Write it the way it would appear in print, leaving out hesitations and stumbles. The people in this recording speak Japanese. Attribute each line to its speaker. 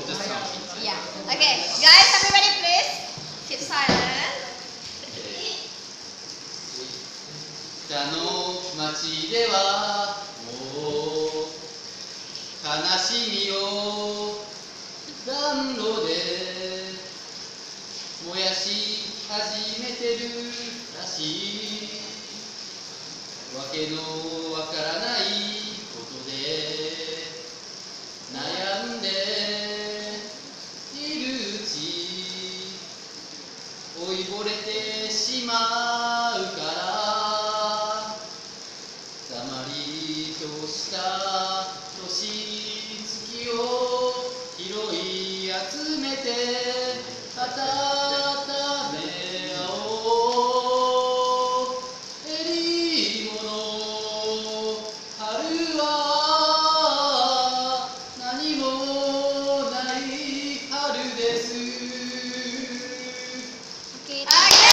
Speaker 1: of the song.
Speaker 2: Yeah. Okay, guys, everybody, please keep silent.
Speaker 3: 北の町ではもう悲しみを暖炉で燃やし始めてるらしい。わけのわからないことで悩んでいるうち老いぼれてしまう